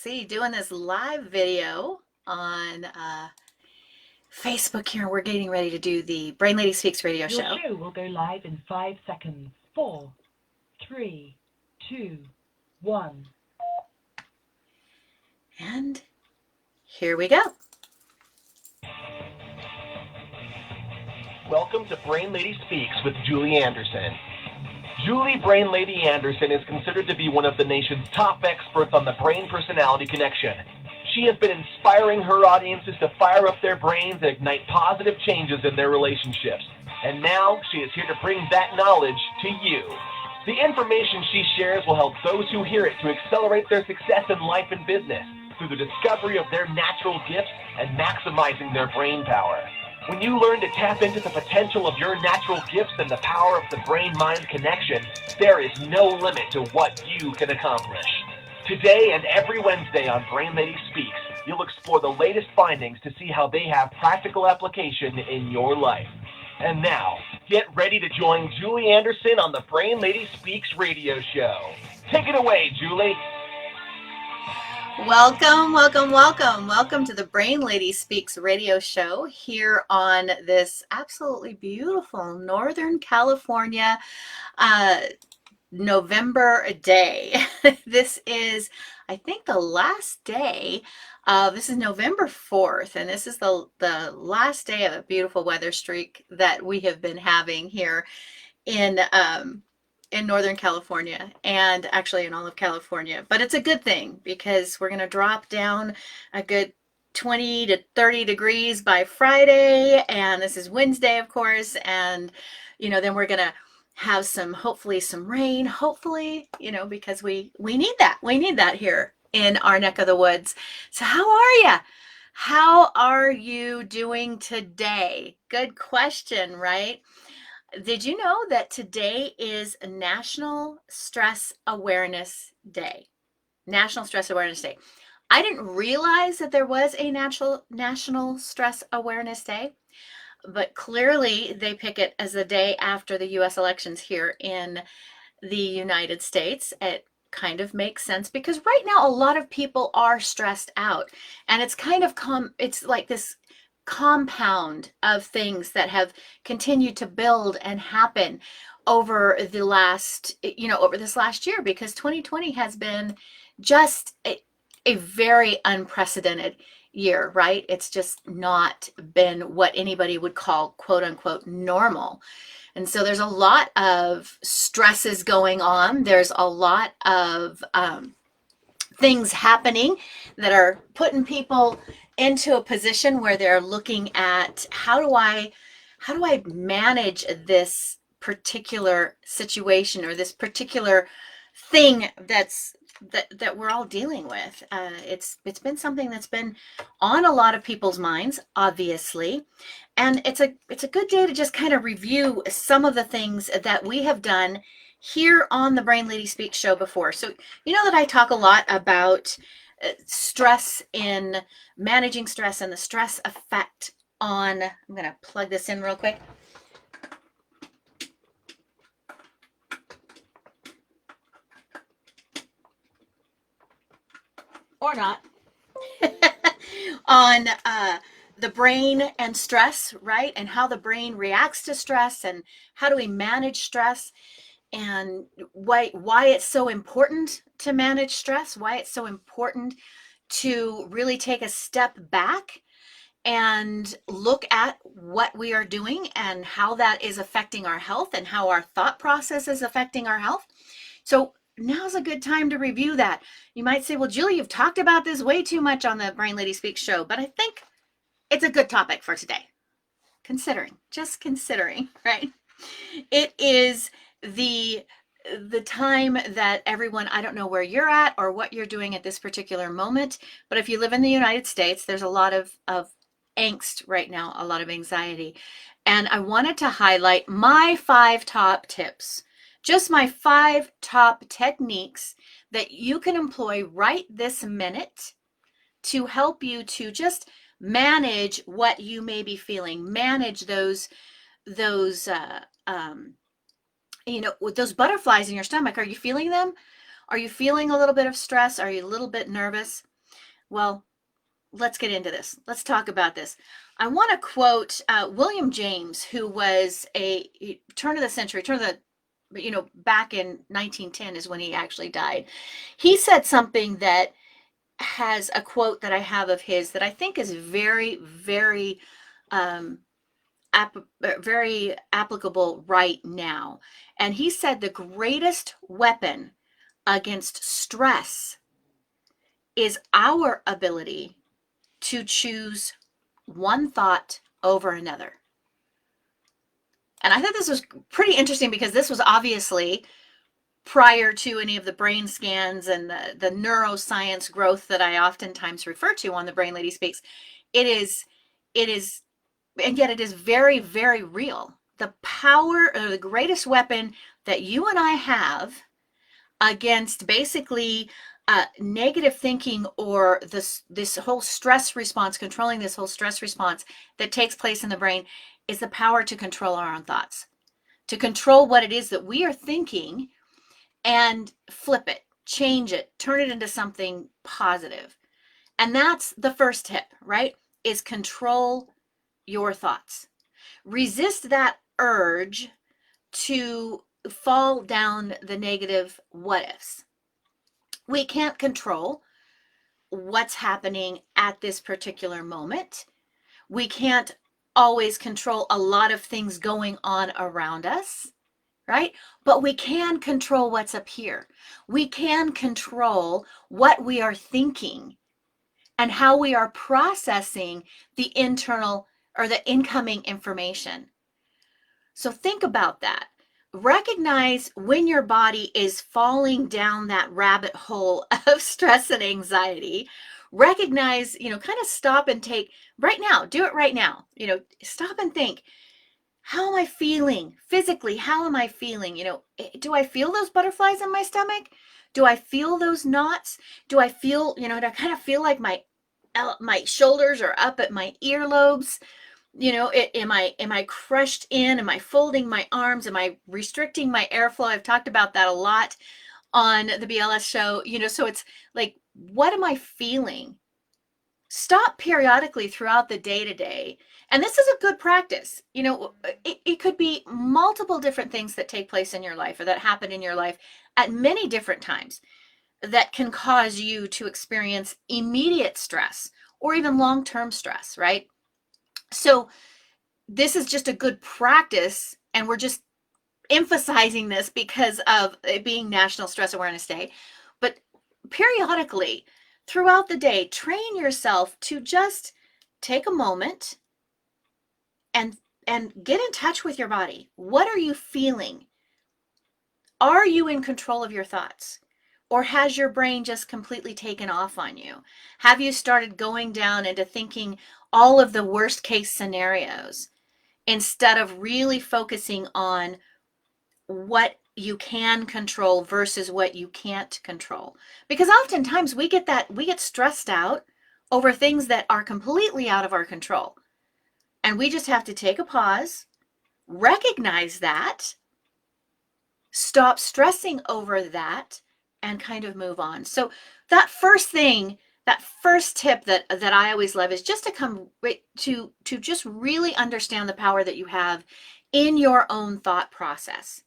See, doing this live video on Facebook here. We're getting ready to do the Brain Lady Speaks radio Your show. show will go live in 5 seconds. 4, 3, 2, 1. And here we go. Welcome to Brain Lady Speaks with Julie Anderson. Julie Brain Lady Anderson is considered to be one of the nation's top experts on the brain-personality connection. She has been inspiring her audiences to fire up their brains and ignite positive changes in their relationships. And now she is here to bring that knowledge to you. The information she shares will help those who hear it to accelerate their success in life and business through the discovery of their natural gifts and maximizing their brain power. When you learn to tap into the potential of your natural gifts and the power of the brain-mind connection, there is no limit to what you can accomplish. Today and every Wednesday on Brain Lady Speaks, you'll explore the latest findings to see how they have practical application in your life. And now, get ready to join Julie Anderson on the Brain Lady Speaks radio show. Take it away, Julie. Welcome, welcome, welcome. Welcome to the Brain Lady Speaks radio show here on this absolutely beautiful Northern California November day. This is, I think, the last day. This is November 4th, and this is the last day of a beautiful weather streak that we have been having here in Northern California, and actually in all of California. But it's a good thing because we're going to drop down a good 20 to 30 degrees by Friday, and this is Wednesday, of course, and then we're going to have hopefully some rain, because we need that here in our neck of the woods. So how are you? How are you doing today? Good question, right? Did you know that today is National Stress Awareness Day? National Stress Awareness Day. I didn't realize that there was a National Stress Awareness Day, but clearly they pick it as the day after the U.S. elections here in the United States. It kind of makes sense because right now a lot of people are stressed out, and it's kind of it's like this compound of things that have continued to build and happen over the last, over this last year, because 2020 has been just a very unprecedented year, right? It's just not been what anybody would call quote unquote normal. And so there's a lot of stresses going on. There's a lot of things happening that are putting people into a position where they're looking at how do I manage this particular situation or this particular thing that we're all dealing with. It's been something that's been on a lot of people's minds, obviously, and it's a good day to just kind of review some of the things that we have done here on the Brain Lady Speaks show before. So you know that I talk a lot about stress, in managing stress and the stress effect on, I'm going to plug this in real quick. Or not. On the brain and stress, right? And how the brain reacts to stress, and how do we manage stress, and why it's so important to manage stress, why it's so important to really take a step back and look at what we are doing and how that is affecting our health and how our thought process is affecting our health. So now's a good time to review that. You might say, well, Julie, you've talked about this way too much on the Brain Lady Speaks show, but I think it's a good topic for today. Just considering, right? It is the time that everyone, I don't know where you're at or what you're doing at this particular moment, but if you live in the United States, there's a lot of angst right now, a lot of anxiety. And I wanted to highlight my 5 top tips, just my 5 top techniques that you can employ right this minute to help you to just manage what you may be feeling, manage those with those butterflies in your stomach. Are you feeling them? Are you feeling a little bit of stress? Are you a little bit nervous? Well, let's get into this. Let's talk about this. I want to quote William James, who was a turn of the century, back in 1910 is when he actually died. He said something that has a quote that I have of his that I think is very, very, um, very applicable right now. And he said the greatest weapon against stress is our ability to choose one thought over another. And I thought this was pretty interesting because this was obviously prior to any of the brain scans and the neuroscience growth that I oftentimes refer to on the Brain Lady Speaks. It is, and yet it is very, very real. The power or the greatest weapon that you and I have against basically negative thinking or this whole stress response, controlling this whole stress response that takes place in the brain, is the power to control our own thoughts, to control what it is that we are thinking and flip it, change it, turn it into something positive. And that's the first tip, right? Is control your thoughts. Resist that urge to fall down the negative what ifs. We can't control what's happening at this particular moment. We can't always control a lot of things going on around us, right? But we can control what's up here. We can control what we are thinking and how we are processing the internal or the incoming information. So think about that. Recognize when your body is falling down that rabbit hole of stress and anxiety. Recognize, kind of stop and take right now, do it right now. Stop and think, how am I feeling physically? How am I feeling? Do I feel those butterflies in my stomach? Do I feel those knots? Do I feel, do I kind of feel like my shoulders are up at my earlobes? Am I crushed in? Am I folding my arms? Am I restricting my airflow? I've talked about that a lot on the BLS show. So it's like, what am I feeling? Stop periodically throughout the day to day. And this is a good practice. It could be multiple different things that take place in your life or that happen in your life at many different times that can cause you to experience immediate stress or even long-term stress, right? So this is just a good practice, and we're just emphasizing this because of it being National Stress Awareness Day. But periodically throughout the day, train yourself to just take a moment and get in touch with your body. What are you feeling? Are you in control of your thoughts? Or has your brain just completely taken off on you? Have you started going down into thinking all of the worst case scenarios instead of really focusing on what you can control versus what you can't control? Because oftentimes we get stressed out over things that are completely out of our control. And we just have to take a pause, recognize that, stop stressing over that, and kind of move on. So that first tip that I always love is just to come to just really understand the power that you have in your own thought process,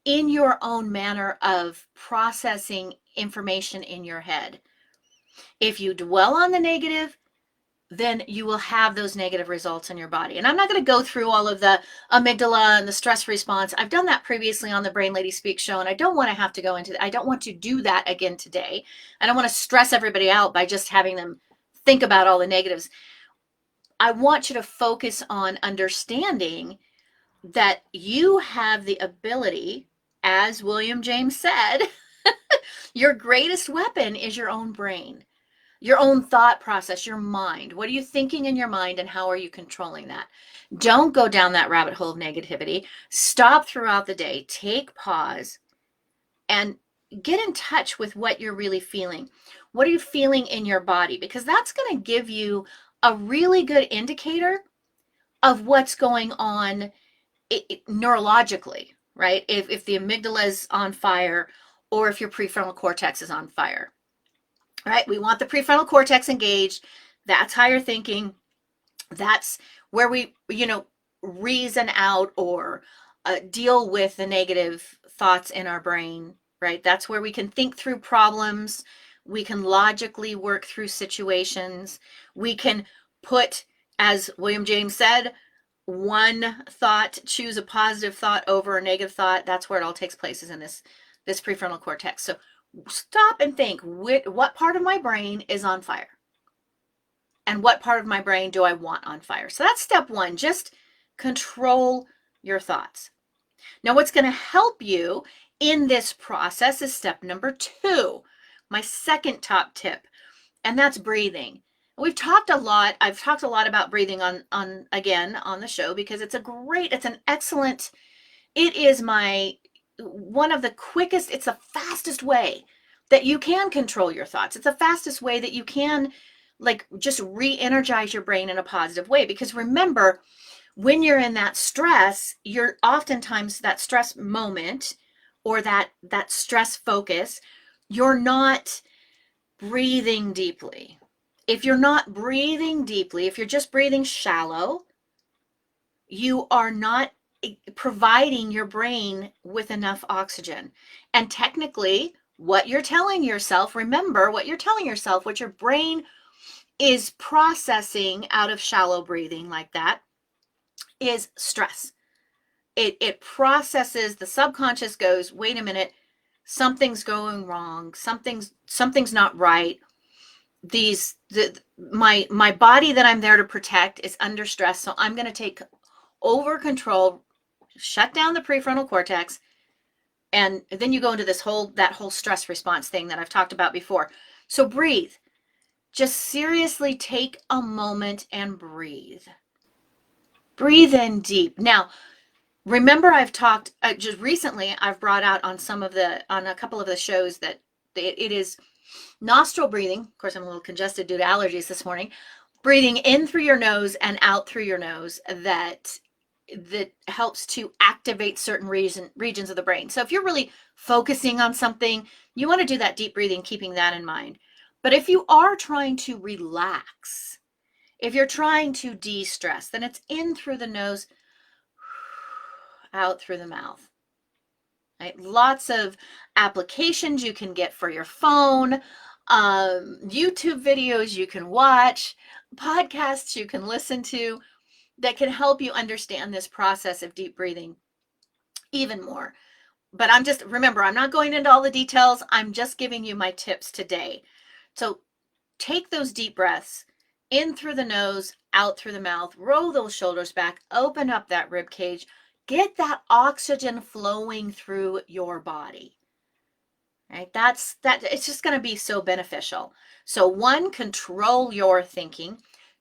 in your own manner of processing information in your head. If you dwell on the negative, then you will have those negative results in your body. And I'm not going to go through all of the amygdala and the stress response. I've done that previously on the Brain Lady Speak show, and I don't want to have to go into that. I don't want to do that again today. I don't want to stress everybody out by just having them think about all the negatives. I want you to focus on understanding that you have the ability, as William James said, your greatest weapon is your own brain. Your own thought process, your mind. What are you thinking in your mind and how are you controlling that? Don't go down that rabbit hole of negativity. Stop throughout the day. Take pause and get in touch with what you're really feeling. What are you feeling in your body? Because that's going to give you a really good indicator of what's going on neurologically, right? If the amygdala is on fire or if your prefrontal cortex is on fire. All right, we want the prefrontal cortex engaged. That's higher thinking. That's where we, reason out or deal with the negative thoughts in our brain, right? That's where we can think through problems. We can logically work through situations. We can put, as William James said, one thought, choose a positive thought over a negative thought. That's where it all takes place, is in this prefrontal cortex. So stop and think, what part of my brain is on fire? And what part of my brain do I want on fire? So that's step one. Just control your thoughts. Now, what's going to help you in this process is step number 2, my second top tip, and that's breathing. I've talked a lot about breathing on the show, because it is one of the quickest, it's the fastest way that you can control your thoughts. It's the fastest way that you can just re-energize your brain in a positive way. Because remember, when you're in that stress, you're oftentimes, that stress moment or that stress focus, you're not breathing deeply. If you're not breathing deeply, if you're just breathing shallow, you are not providing your brain with enough oxygen. And technically, what you're telling yourself, remember what you're telling yourself, what your brain is processing out of shallow breathing like that, is stress. It processes, the subconscious goes, wait a minute, something's going wrong, something's not right. My body that I'm there to protect is under stress, so I'm going to take over control, shut down the prefrontal cortex, and then you go into that whole stress response thing that I've talked about before. So breathe. Just seriously take a moment and breathe. Breathe in deep. Now, remember, I've talked just recently, I've brought out on a couple of the shows that it is nostril breathing. Of course, I'm a little congested due to allergies this morning. Breathing in through your nose and out through your nose that helps to activate certain regions of the brain. So if you're really focusing on something, you want to do that deep breathing, keeping that in mind. But if you are trying to relax, if you're trying to de-stress, then it's in through the nose, out through the mouth. Right? Lots of applications you can get for your phone, YouTube videos you can watch, podcasts you can listen to that can help you understand this process of deep breathing even more. But remember, I'm not going into all the details. I'm just giving you my tips today. So take those deep breaths in through the nose, out through the mouth, roll those shoulders back, open up that rib cage, get that oxygen flowing through your body. Right? It's just going to be so beneficial. So 1, control your thinking.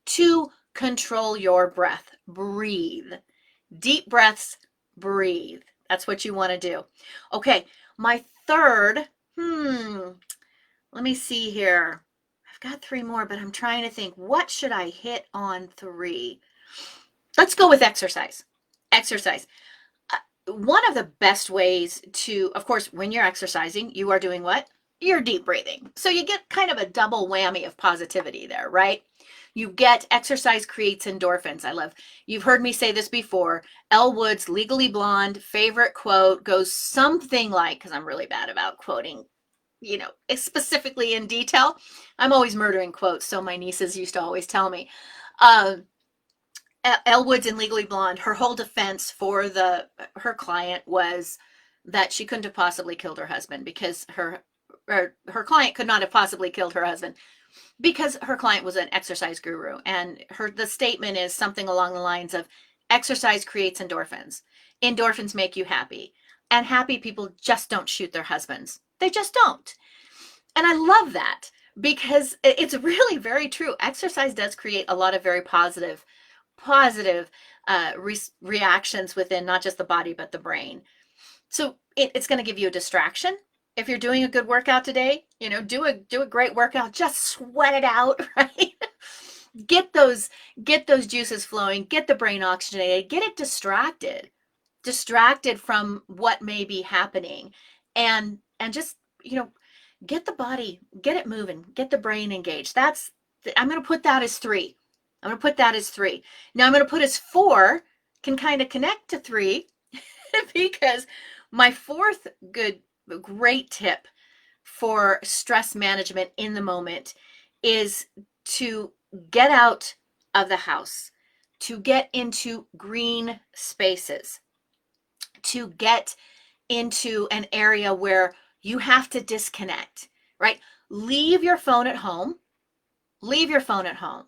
2, control your breath. Breathe. Deep breaths, breathe. That's what you want to do. Okay, my third, let me see here. I've got 3 more, but I'm trying to think, what should I hit on 3? Let's go with exercise. Exercise. One of the best ways to, of course, when you're exercising, you are doing what? You're deep breathing. So you get kind of a double whammy of positivity there, right? You get, exercise creates endorphins. You've heard me say this before. Elle Woods' Legally Blonde favorite quote goes something like, because I'm really bad about quoting, specifically in detail. I'm always murdering quotes, so my nieces used to always tell me. Elle Woods in Legally Blonde, her whole defense for her client was that she couldn't have possibly killed her husband, because her client could not have possibly killed her husband because her client was an exercise guru. And the statement is something along the lines of, exercise creates endorphins. Endorphins make you happy. And happy people just don't shoot their husbands. They just don't. And I love that, because it's really very true. Exercise does create a lot of very positive reactions within not just the body, but the brain. So it's going to give you a distraction. If you're doing a good workout today, do a great workout, just sweat it out, right? Get those juices flowing, get the brain oxygenated, get it distracted from what may be happening, and and just, get the body, get it moving, get the brain engaged. I'm going to put that as 3. I'm going to put that as 3. Now I'm going to put as 4, can kind of connect to 3, because my fourth great tip for stress management in the moment is to get out of the house, to get into green spaces, to get into an area where you have to disconnect, right? Leave your phone at home. Leave your phone at home.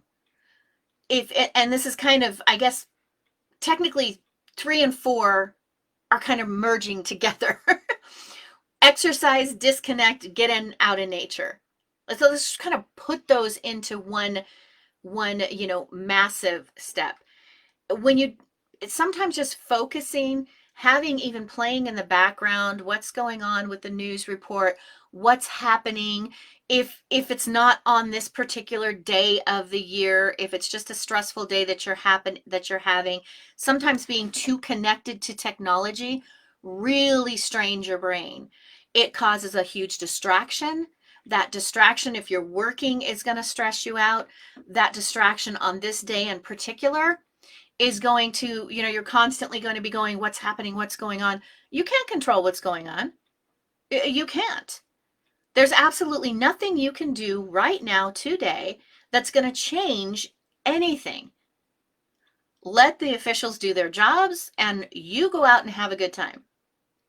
And this is kind of, I guess, technically 3 and 4 are kind of merging together. Exercise, disconnect, get out in nature. So let's just kind of put those into one, massive step. When you, sometimes just focusing, having, even playing in the background, what's going on with the news report, what's happening, if it's not on this particular day of the year, if it's just a stressful day that you're having, sometimes being too connected to technology really strains your brain. It causes a huge distraction. That distraction, if you're working, is going to stress you out. That distraction on this day in particular is going to, you're constantly going to be going, what's happening, what's going on. You can't control what's going on. You can't. There's absolutely nothing you can do right now, today, that's going to change anything. Let the officials do their jobs, and you go out and have a good time.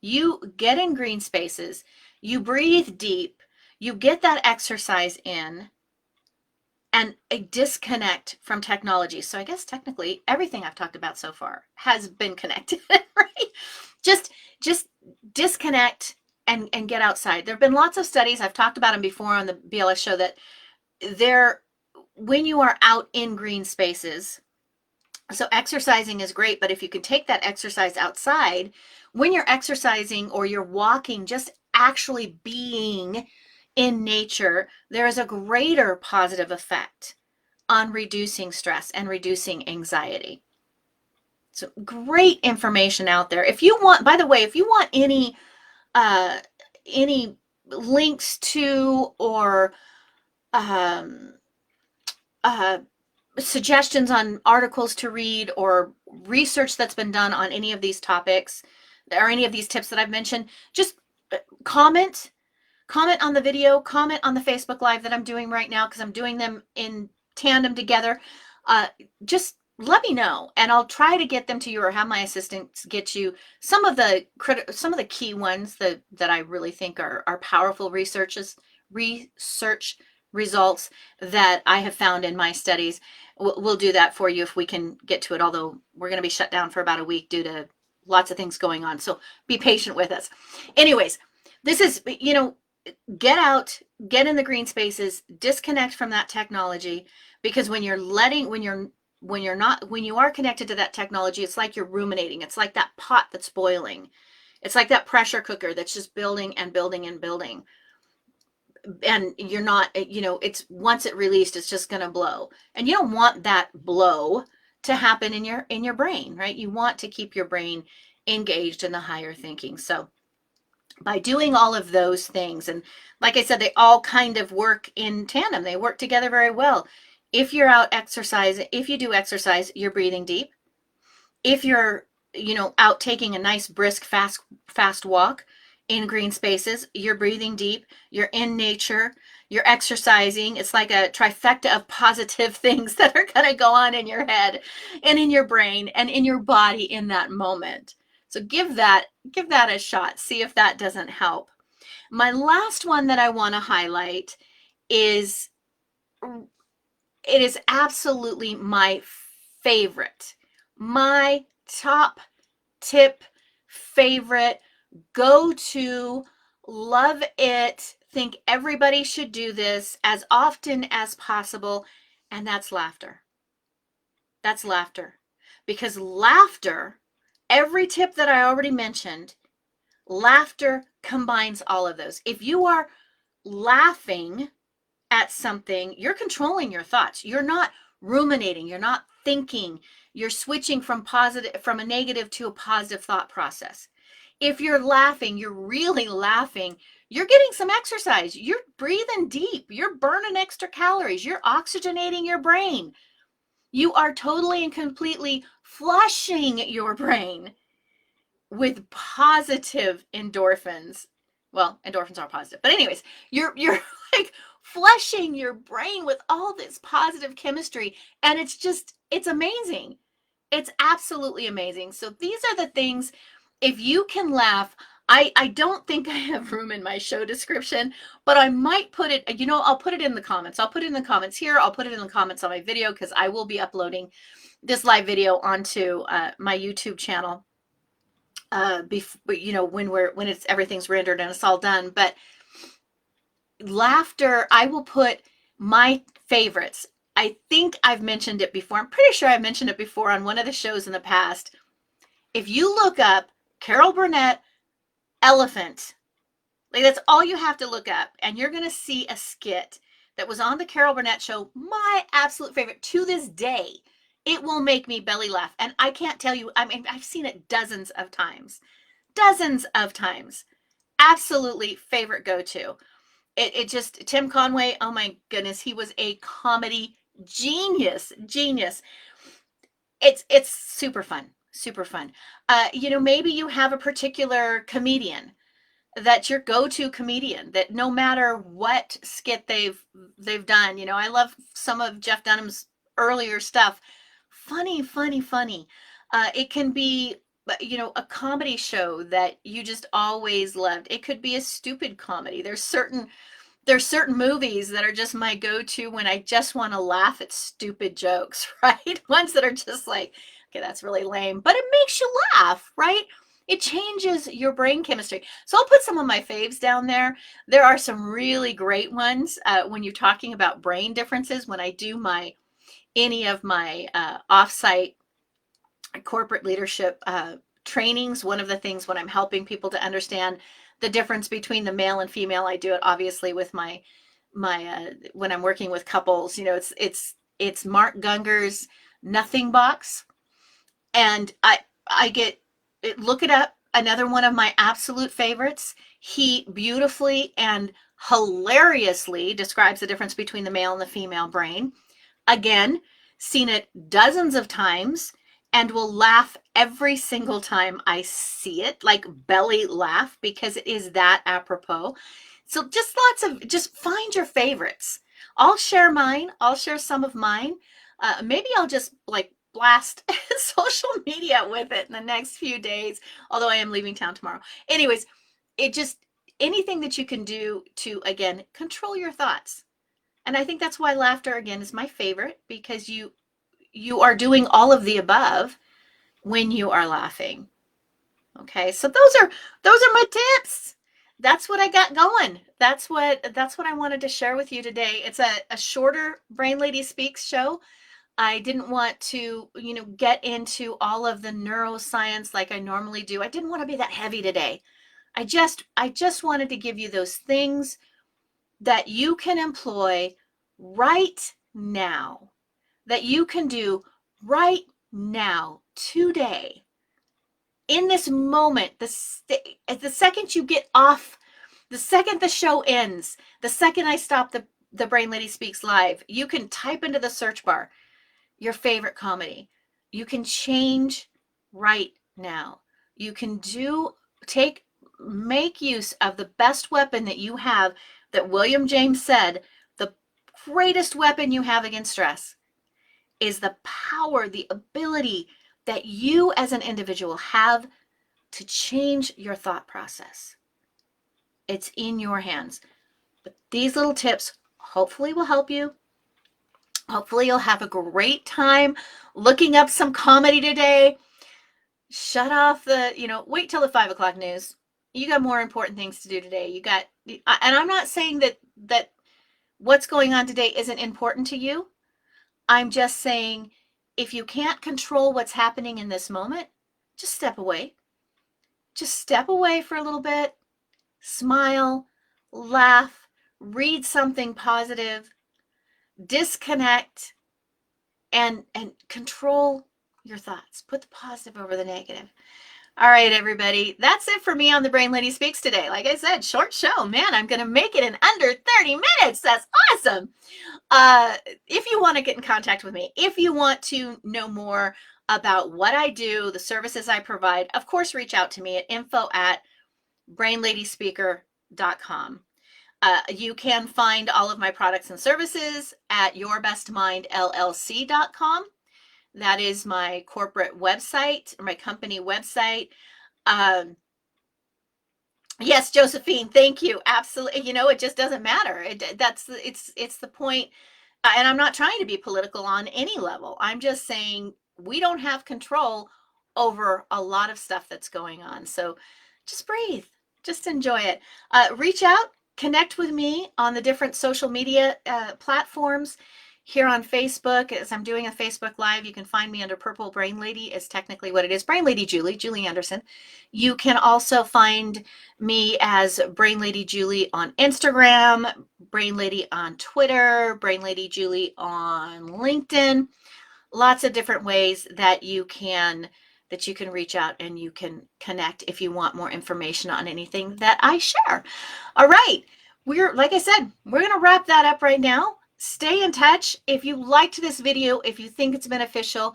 You get in green spaces, you breathe deep, you get that exercise in, and a disconnect from technology. So I guess technically everything I've talked about so far has been connected, right? Just disconnect and get outside. There have been lots of studies, I've talked about them before on the BLS show, that when you are out in green spaces, so exercising is great, but if you can take that exercise outside, when you're exercising or you're walking, just actually being in nature, there is a greater positive effect on reducing stress and reducing anxiety. So great information out there. If you want, by the way, if you want any links to, or suggestions on articles to read, or research that's been done on any of these topics or any of these tips that I've mentioned, just comment on the video, comment on the Facebook Live that I'm doing right now, because I'm doing them in tandem together. Just let me know, and I'll try to get them to you, or have my assistants get you some of the key ones that I really think are powerful research results that I have found in my studies. We'll do that for you if we can get to it, although we're going to be shut down for about a week due to lots of things going on. So be patient with us. Anyways, this is, get out, get in the green spaces, disconnect from that technology, because when you are connected to that technology, it's like you're ruminating. It's like that pot that's boiling. It's like that pressure cooker that's just building and building and building. And you're not, it's, once it released, it's just going to blow. And you don't want that blow to happen in your brain, right? You want to keep your brain engaged in the higher thinking. So by doing all of those things, and like I said, they all kind of work in tandem. They work together very well. If you're out exercising, if you do exercise, you're breathing deep. If you're, out taking a nice brisk fast walk in green spaces, you're breathing deep, you're in nature, you're exercising. It's like a trifecta of positive things that are going to go on in your head and in your brain and in your body in that moment. So give that a shot. See if that doesn't help. My last one that I want to highlight is, it is absolutely my favorite, my top tip, favorite, go to, love it, think everybody should do this as often as possible, and that's laughter. That's laughter. Because laughter, every tip that I already mentioned, laughter combines all of those. If you are laughing at something, you're controlling your thoughts. You're not ruminating. You're not thinking. You're switching from a negative to a positive thought process. If you're laughing, you're really laughing, You're getting some exercise. You're breathing deep. You're burning extra calories. You're oxygenating your brain. You are totally and completely flushing your brain with positive endorphins. Well, endorphins are positive, but anyways, you're like flushing your brain with all this positive chemistry, and it's amazing. It's absolutely amazing. So these are the things, if you can laugh, I don't think I have room in my show description, but I might put it, I'll put it in the comments. I'll put it in the comments here. I'll put it in the comments on my video, because I will be uploading this live video onto my YouTube channel when everything's rendered and it's all done. But laughter, I will put my favorites. I think I've mentioned it before. I'm pretty sure I mentioned it before on one of the shows in the past. If you look up Carol Burnett elephant, like that's all you have to look up, and you're going to see a skit that was on the Carol Burnett show, my absolute favorite to this day. It will make me belly laugh, and I can't tell you, I mean, I've seen it dozens of times. Absolutely favorite go-to. It just, Tim Conway, oh my goodness, he was a comedy genius. It's super fun. Maybe you have a particular comedian that's your go-to comedian, that no matter what skit they've done, I love some of Jeff Dunham's earlier stuff. Funny. It can be, a comedy show that you just always loved. It could be a stupid comedy. There's certain movies that are just my go-to when I just want to laugh at stupid jokes, right? Ones that are just like, okay, that's really lame, but it makes you laugh, right? It changes your brain chemistry. So I'll put some of my faves down there. There are some really great ones when you're talking about brain differences. When I do any of my offsite corporate leadership trainings, one of the things when I'm helping people to understand the difference between the male and female, I do it obviously with my when I'm working with couples. It's Mark Gunger's Nothing Box, and I get look it up. Another one of my absolute favorites. He beautifully and hilariously describes the difference between the male and the female brain. Again, seen it dozens of times, and will laugh every single time I see it, like belly laugh, because it is that apropos. So just find your favorites. I'll share mine. I'll share some of mine. Maybe I'll just like blast social media with it in the next few days, although I am leaving town tomorrow. Anyways, anything that you can do to, again, control your thoughts. And I think that's why laughter, again, is my favorite, because you are doing all of the above when you are laughing. Okay, so those are my tips. That's what I got going. That's what I wanted to share with you today. It's a shorter Brain Lady Speaks show. I didn't want to, get into all of the neuroscience like I normally do. I didn't want to be that heavy today. I just wanted to give you those things that you can employ right now, that you can do right now, today, in this moment. The second you get off, the second the show ends, the second I stop the Brain Lady Speaks live, you can type into the search bar your favorite comedy. You can change right now. You can make use of the best weapon that you have, that William James said, the greatest weapon you have against stress is the power, the ability that you as an individual have to change your thought process. It's in your hands. But these little tips hopefully will help you. Hopefully you'll have a great time looking up some comedy today. Shut off wait till the 5 o'clock news. You got more important things to do today. And I'm not saying that what's going on today isn't important to you. I'm just saying, if you can't control what's happening in this moment, just step away. Just step away for a little bit, smile, laugh, read something positive, disconnect, and control your thoughts. Put the positive over the negative. All right, everybody. That's it for me on the Brain Lady Speaks today. Like I said, short show. Man, I'm going to make it in under 30 minutes. That's awesome. If you want to get in contact with me, if you want to know more about what I do, the services I provide, of course, reach out to me at info@brainladyspeaker.com. You can find all of my products and services at yourbestmindllc.com. That is my corporate website, my company website. Um, yes, Josephine, thank you. Absolutely. You know, it just doesn't matter. It's the point. And I'm not trying to be political on any level. I'm just saying we don't have control over a lot of stuff that's going on. So just breathe, just enjoy it. Reach out, connect with me on the different social media platforms. Here on Facebook, as I'm doing a Facebook Live, you can find me under Purple Brain Lady, is technically what it is. Brain Lady Julie Anderson. You can also find me as Brain Lady Julie on Instagram, Brain Lady on Twitter, Brain Lady Julie on LinkedIn. Lots of different ways that you can reach out and you can connect if you want more information on anything that I share. All right. Like I said, we're going to wrap that up right now. Stay in touch. If you liked this video, if you think it's beneficial,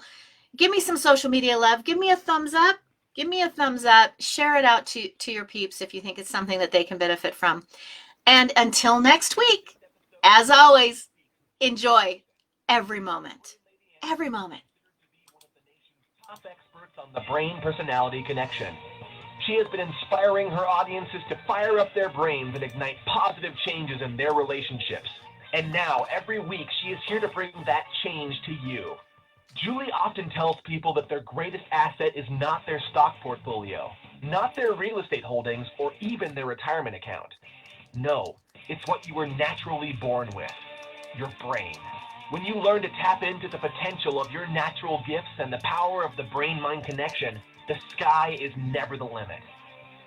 give me some social media love. Give me a thumbs up. Give me a thumbs up. Share it out to your peeps if you think it's something that they can benefit from. And until next week, as always, enjoy every moment. Every moment. Top experts on the brain-personality connection. She has been inspiring her audiences to fire up their brains and ignite positive changes in their relationships. And now, every week, she is here to bring that change to you. Julie often tells people that their greatest asset is not their stock portfolio, not their real estate holdings, or even their retirement account. No, it's what you were naturally born with, your brain. When you learn to tap into the potential of your natural gifts and the power of the brain-mind connection, the sky is never the limit.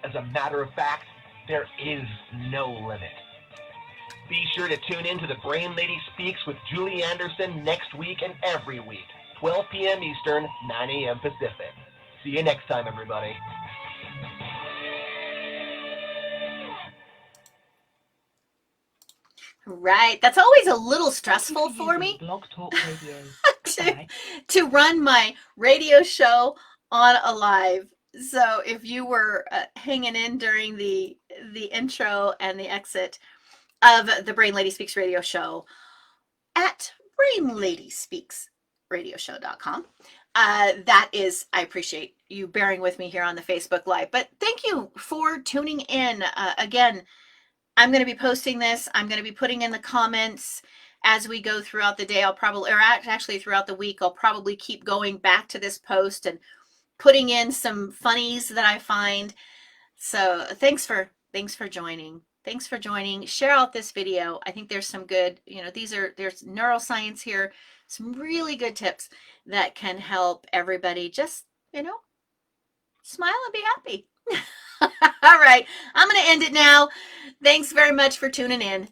As a matter of fact, there is no limit. Be sure to tune in to the Brain Lady Speaks with Julie Anderson next week and every week, 12 p.m. Eastern, 9 a.m. Pacific. See you next time, everybody. Right. That's always a little stressful for me Blog Talk Radio. to run my radio show on a live. So if you were hanging in during the intro and the exit of the Brain Lady Speaks radio show at brainladyspeaksradioshow.com, that is, I appreciate you bearing with me here on the Facebook Live. But thank you for tuning in. Again, I'm going to be posting this. I'm going to be putting in the comments as we go throughout the day. I'll probably, or actually throughout the week, I'll probably keep going back to this post and putting in some funnies that I find. So thanks for joining. Thanks for joining. Share out this video. I think there's some good, there's neuroscience here, some really good tips that can help everybody just, smile and be happy. All right. I'm going to end it now. Thanks very much for tuning in.